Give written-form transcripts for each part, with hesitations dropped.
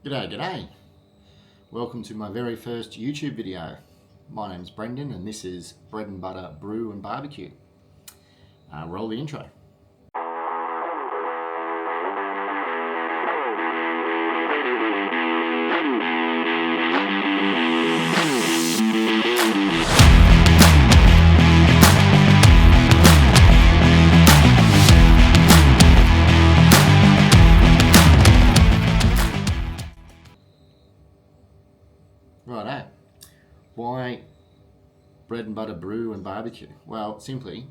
G'day, g'day. Welcome to my very first YouTube video. My name's Brendan and this is Bread and Butter Brew and Barbecue. Roll the intro. Righto. Why Bread and Butter Brew and Barbecue? Well, simply,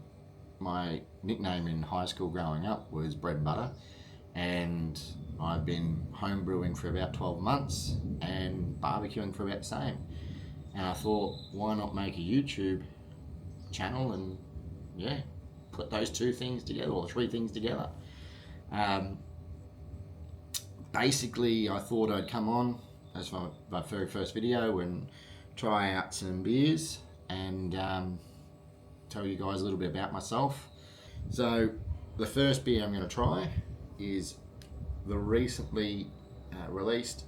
my nickname in high school growing up was Bread and Butter, and I've been home brewing for about 12 months and barbecuing for about the same. And I thought, why not make a YouTube channel and, put those two things together, or three things together. Basically, I thought I'd come on as my very first video and try out some beers and tell you guys a little bit about myself. So the first beer I'm going to try is the recently released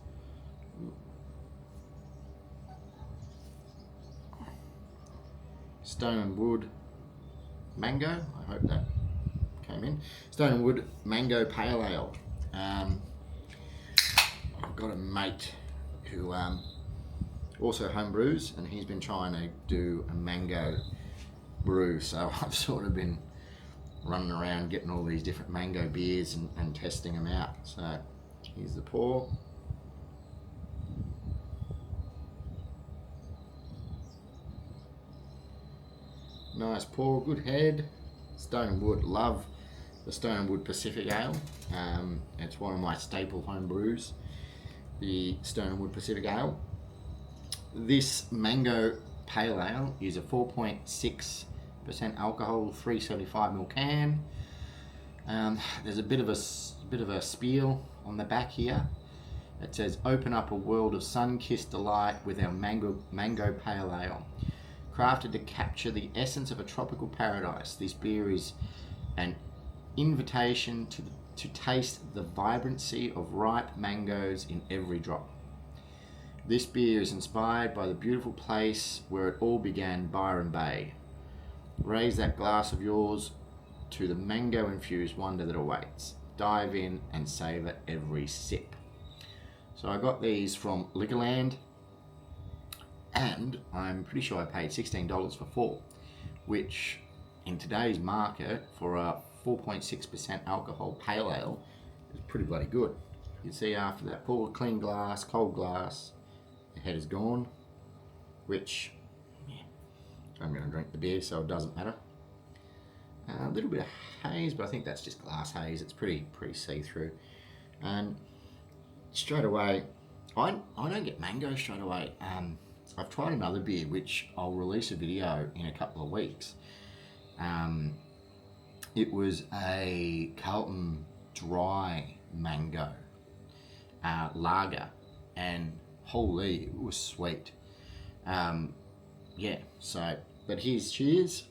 Stone and Wood Mango. I hope that came in. Stone and Wood Mango Pale Ale. I've got a mate who also home brews, and he's been trying to do a mango brew, so I've sort of been running around getting all these different mango beers and testing them out. So here's the pour. Nice pour, good head. Stone and Wood, love the Stone and Wood Pacific Ale. It's one of my staple home brews, the Stone and Wood Pacific Ale. This mango pale ale is a 4.6% alcohol, 375ml can. There's a bit of a spiel on the back here. It says, "Open up a world of sun-kissed delight with our mango pale ale. Crafted to capture the essence of a tropical paradise, this beer is an invitation to taste the vibrancy of ripe mangoes in every drop. This beer is inspired by the beautiful place where it all began, Byron Bay. Raise that glass of yours to the mango-infused wonder that awaits. Dive in and savor every sip." So I got these from Liquorland, and I'm pretty sure I paid $16 for 4, which in today's market for a 4.6% alcohol pale ale is pretty bloody good. You can see after that pour, clean glass, cold glass, the head is gone, which I'm going to drink the beer, so it doesn't matter. A little bit of haze, but I think that's just glass haze. It's pretty see-through. And straight away, I don't get mango straight away. I've tried another beer, which I'll release a video in a couple of weeks. It was a Carlton dry mango lager, and holy, it was sweet. But here's cheers.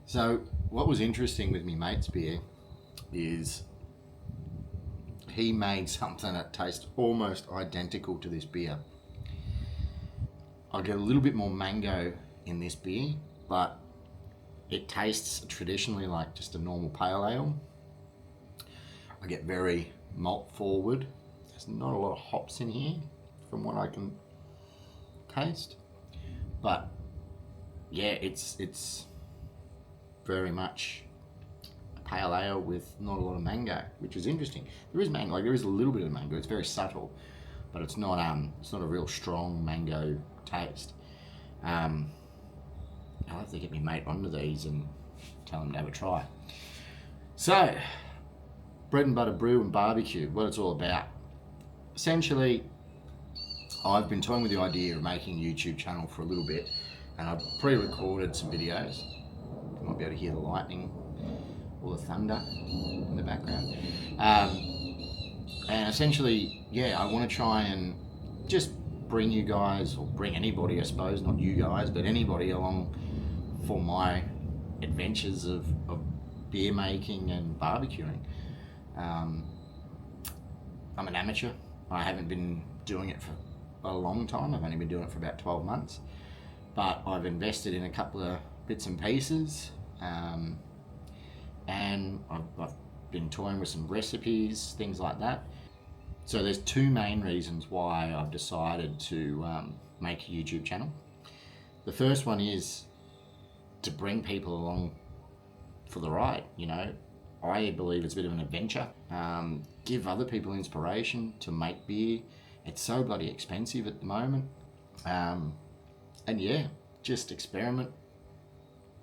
So what was interesting with me mate's beer is he made something that tastes almost identical to this beer. I get a little bit more mango in this beer, but it tastes traditionally like just a normal pale ale. I get very malt forward. There's not a lot of hops in here from what I can taste, but yeah, it's very much a pale ale with not a lot of mango, which is interesting. There is mango, like there is a little bit of mango. It's very subtle, but it's not a real strong mango taste. I'll have to get my mate onto these and tell him to have a try. So, Bread and Butter Brew and Barbecue, what it's all about. Essentially, I've been toying with the idea of making a YouTube channel for a little bit, and I've pre-recorded some videos. You might be able to hear the lightning or the thunder in the background. And essentially, I want to try and just bring you guys, or bring anybody, I suppose, not you guys, but anybody along for my adventures of beer making and barbecuing. I'm an amateur. I haven't been doing it for a long time. I've only been doing it for about 12 months. But I've invested in a couple of bits and pieces. And I've been toying with some recipes, things like that. So there's two main reasons why I've decided to make a YouTube channel. The first one is to bring people along for the ride. You know, I believe it's a bit of an adventure. Give other people inspiration to make beer. It's so bloody expensive at the moment. And yeah, just experiment,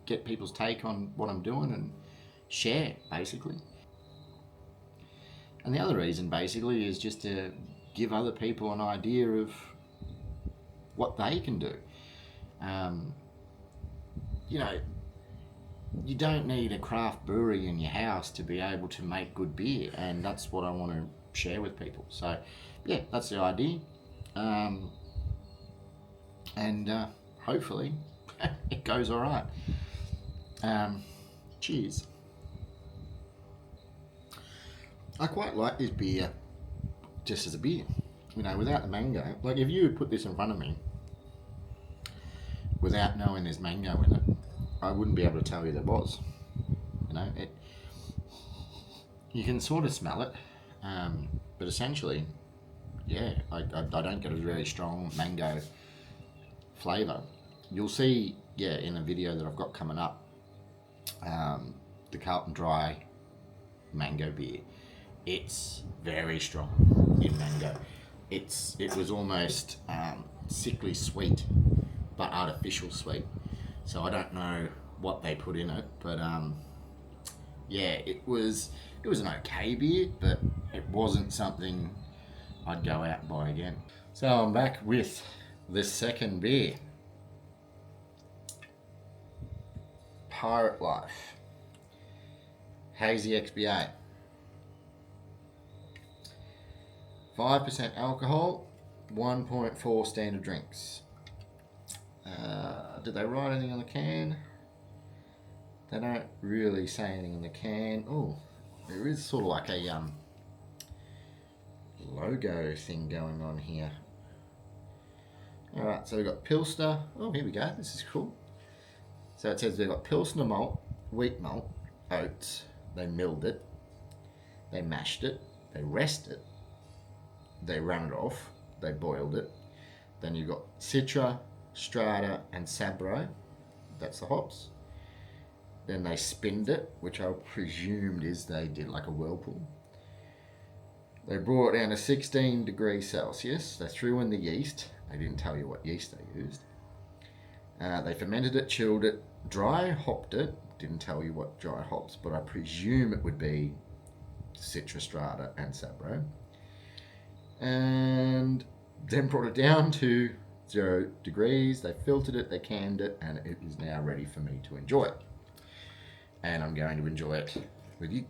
get people's take on what I'm doing and share, basically. And the other reason basically is just to give other people an idea of what they can do. You know, you don't need a craft brewery in your house to be able to make good beer, and that's what I want to share with people. So yeah, that's the idea. Hopefully it goes all right. Cheers. I quite like this beer just as a beer, you know, without the mango. Like, if you would put this in front of me without knowing there's mango in it, I wouldn't be able to tell you there was. You know, you can sort of smell it, but essentially, yeah, I don't get a very strong mango flavour. You'll see, yeah, in a video that I've got coming up, the Carlton Dry mango beer. It's very strong in mango. It was almost sickly sweet, but artificial sweet. So I don't know what they put in it, but yeah, it was an okay beer, but it wasn't something I'd go out and buy again. So I'm back with the second beer, Pirate Life Hazy XBA. 5% alcohol, 1.4 standard drinks. Did they write anything on the can? They don't really say anything on the can. Oh, there is sort of like a logo thing going on here. Alright, so we've got Pilsner. Oh, here we go. This is cool. So it says they've got Pilsner malt, wheat malt, oats. They milled it. They mashed it. They rested it. They ran it off. They boiled it. Then you've got Citra, Strata, and Sabro. That's the hops. Then they spinned it, which I presumed is they did like a whirlpool. They brought it down to 16 degrees Celsius. They threw in the yeast. They didn't tell you what yeast they used. They fermented it, chilled it, dry hopped it. Didn't tell you what dry hops, but I presume it would be Citra, Strata, and Sabro. And then brought it down to 0 degrees. They filtered it, they canned it, and it is now ready for me to enjoy. And I'm going to enjoy it with you.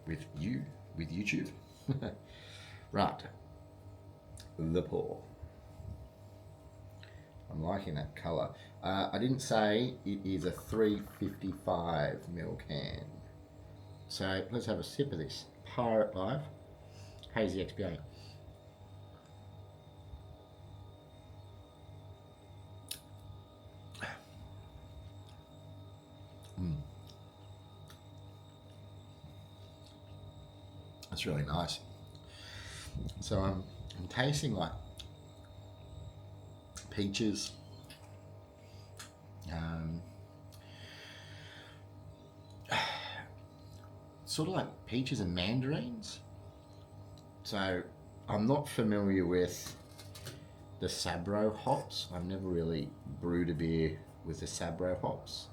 With YouTube. Right. The pour. I'm liking that colour. I didn't say it is a 355ml can. So let's have a sip of this. Pirate Life Hazy XBA. That's really nice. So I'm tasting like peaches, sort of like peaches and mandarins. So I'm not familiar with the Sabro hops. I've never really brewed a beer with the Sabro hops.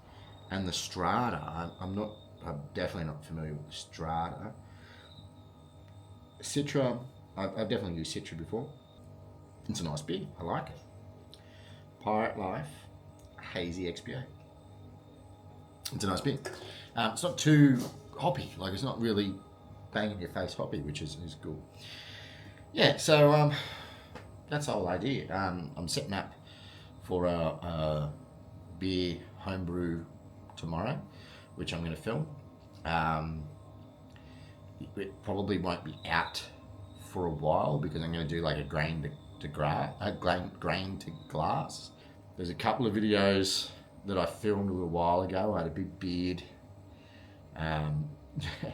And the Strata, I'm definitely not familiar with the Strata. Citra, I've definitely used Citra before. It's a nice beer, I like it. Pirate Life Hazy XBA. It's a nice beer. It's not too hoppy, like it's not really bang in your face hoppy, which is cool. Yeah, so that's the whole idea. I'm setting up for a beer homebrew tomorrow, which I'm going to film. It probably won't be out for a while because I'm going to do like a grain to glass. There's a couple of videos that I filmed a little while ago. I had a big beard,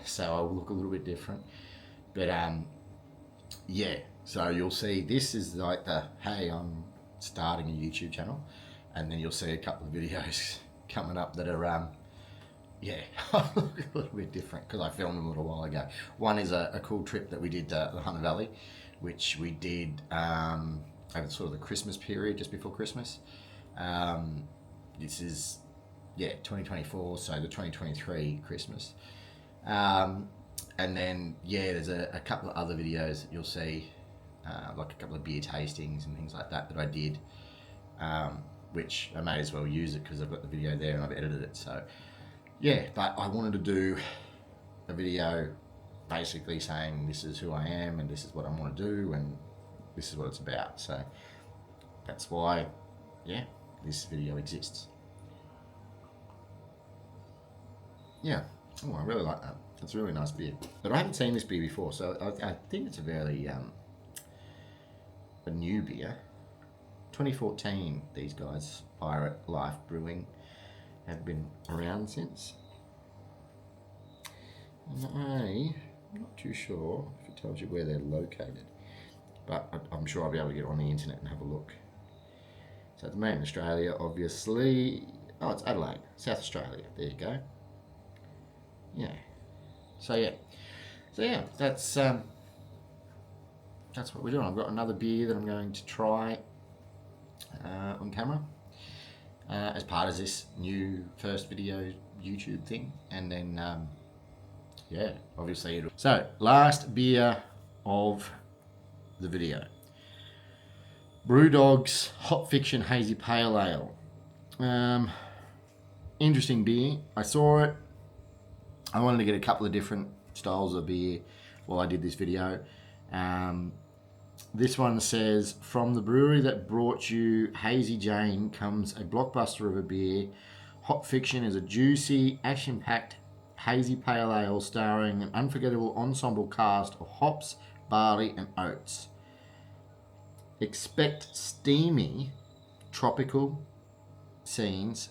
so I'll look a little bit different. But yeah, so you'll see this is like the, hey, I'm starting a YouTube channel, and then you'll see a couple of videos coming up that are yeah, look a little bit different because I filmed them a little while ago. One is a cool trip that we did to the Hunter Valley, which we did over sort of the Christmas period, just before Christmas. This is, yeah, 2024, so the 2023 Christmas. And then, yeah, there's a couple of other videos that you'll see, like a couple of beer tastings and things like that I did, which I may as well use it because I've got the video there and I've edited it. So, yeah, but I wanted to do a video basically saying this is who I am and this is what I want to do and this is what it's about. So that's why, yeah, this video exists. Yeah, oh, I really like that. It's a really nice beer. But I haven't seen this beer before, so I think it's a very a new beer. 2014, these guys, Pirate Life Brewing, have been around since. And I'm not too sure if it tells you where they're located, but I'm sure I'll be able to get on the internet and have a look. So it's made in Australia, obviously. Oh, it's Adelaide, South Australia. There you go. Yeah. So yeah, that's what we're doing. I've got another beer that I'm going to try on camera as part of this new first video YouTube thing, and then yeah, obviously so last beer of the video, Brewdog's Hop Fiction Hazy Pale Ale. Interesting beer. I saw it. I wanted to get a couple of different styles of beer while I did this video. This one says, from the brewery that brought you Hazy Jane comes a blockbuster of a beer. Hop Fiction is a juicy, action-packed hazy pale ale starring an unforgettable ensemble cast of hops, barley and oats. Expect steamy, tropical scenes,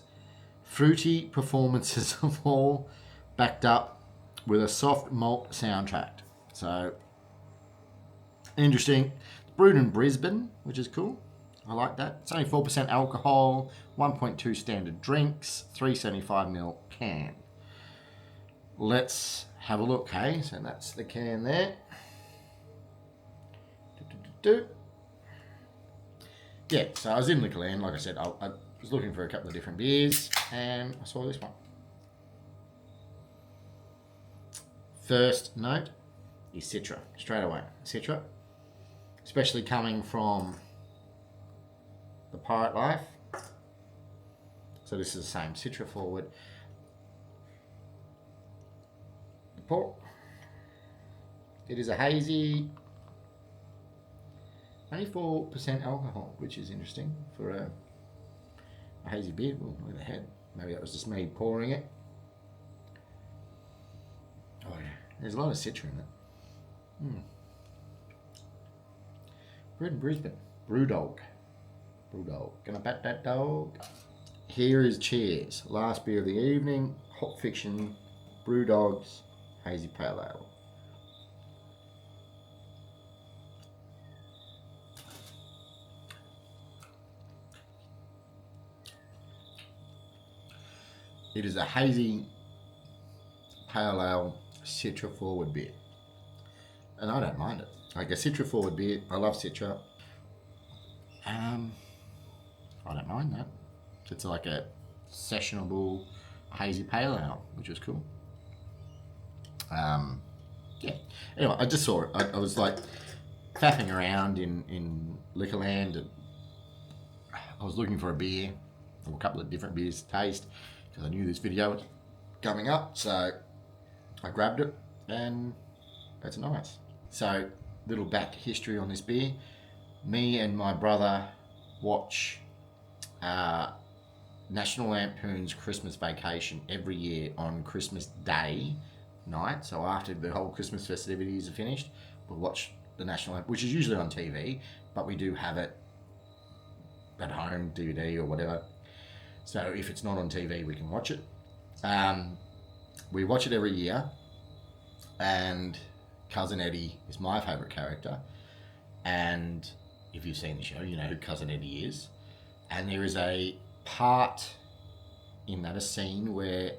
fruity performances of all backed up with a soft malt soundtrack. So, interesting. It's brewed in Brisbane, which is cool. I like that. It's only 4% alcohol, 1.2 standard drinks, 375ml can. Let's have a look, hey? So that's the can there. Yeah, so I was in Liquorland, like I said, I was looking for a couple of different beers, and I saw this one. First note is Citra, straight away. Citra, especially coming from the Pirate Life. So this is the same, Citra forward. The pour. It is a hazy, only 4% alcohol, which is interesting for a hazy beer. Ooh, look at the head. Maybe that was just me pouring it. Oh yeah, there's a lot of Citra in it. Bred in Brisbane. Brewdog. Gonna bat that dog. Here is Cheeeers. Last beer of the evening. Hop Fiction. Brewdog's Hazy Pale Ale. It is a hazy pale ale Citra forward beer, and I don't mind it. Like a Citra forward beer, I love Citra. I don't mind that. It's like a sessionable hazy pale ale, which is cool. Yeah. Anyway, I just saw it. I was like faffing around in Liquorland, and I was looking for a beer, or a couple of different beers to taste, because I knew this video was coming up, so I grabbed it, and that's nice. So, little back history on this beer. me and my brother watch National Lampoon's Christmas Vacation every year on Christmas Day night. So after the whole Christmas festivities are finished, we'll watch the National Lampoon, which is usually on TV, but we do have it at home, DVD or whatever. So if it's not on TV, we can watch it. We watch it every year, and Cousin Eddie is my favourite character. And if you've seen the show, you know who Cousin Eddie is. And there is a part in that, a scene where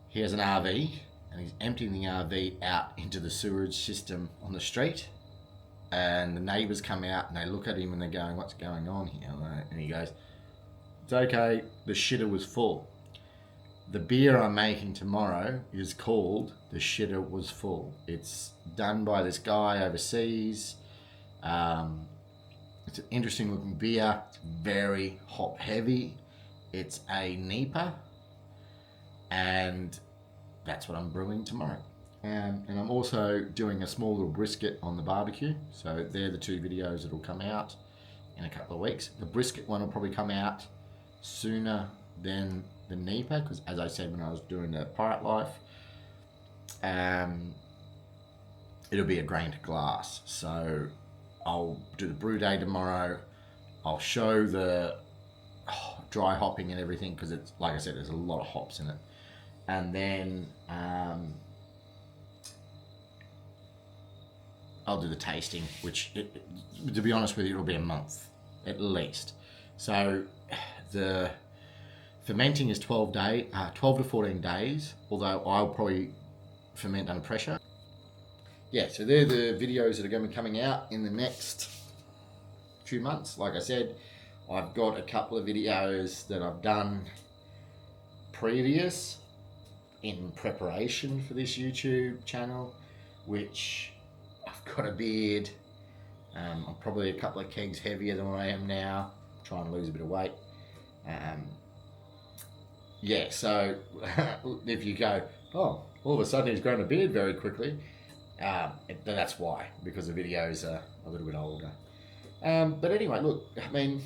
he has an RV and he's emptying the RV out into the sewerage system on the street. And the neighbours come out and they look at him and they're going, "What's going on here?" And he goes, "It's okay, the shitter was full. The beer I'm making tomorrow is called The Shitter Was Full. It's done by this guy overseas. It's an interesting looking beer. It's very hop heavy. It's a Nipah, and that's what I'm brewing tomorrow. And I'm also doing a small little brisket on the barbecue. So they're the two videos that will come out in a couple of weeks. The brisket one will probably come out sooner than the Nipah, because as I said when I was doing the Pirate Life, it'll be a grain to glass. So I'll do the brew day tomorrow. I'll show the dry hopping and everything, because it's, like I said, there's a lot of hops in it. And then I'll do the tasting, which to be honest with you, it'll be a month at least. So the fermenting is 12 to 14 days, although I'll probably ferment under pressure. Yeah, so they're the videos that are going to be coming out in the next few months. Like I said, I've got a couple of videos that I've done previous in preparation for this YouTube channel, which I've got a beard. I'm probably a couple of kegs heavier than what I am now. I'm trying to lose a bit of weight. Yeah, so if you go, "Oh, all of a sudden he's grown a beard very quickly," that's why, because the videos are a little bit older. But anyway, look, I mean,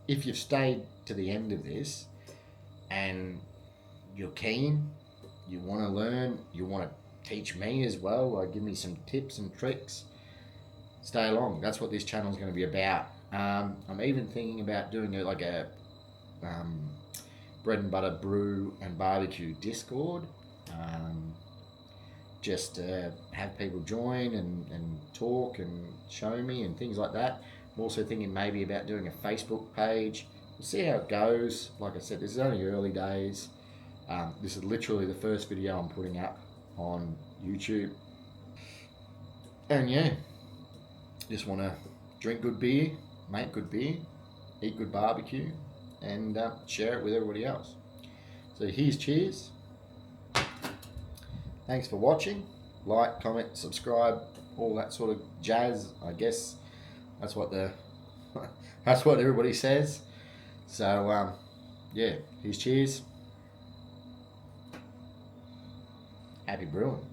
if you've stayed to the end of this and you're keen, you want to learn, you want to teach me as well, or give me some tips and tricks, stay along. That's what this channel is going to be about. I'm even thinking about doing like a Bread and Butter brew and barbecue Discord, just to have people join and talk and show me and things like that. I'm also thinking maybe about doing a Facebook page. We'll see how it goes. Like I said, this is only early days. This is literally the first video I'm putting up on YouTube. And yeah, just want to drink good beer, make good beer, eat good barbecue, and share it with everybody else. So here's cheers. Thanks for watching. Like, comment, subscribe, all that sort of jazz. I guess that's what that's what everybody says. So yeah, here's cheers. Happy brewing.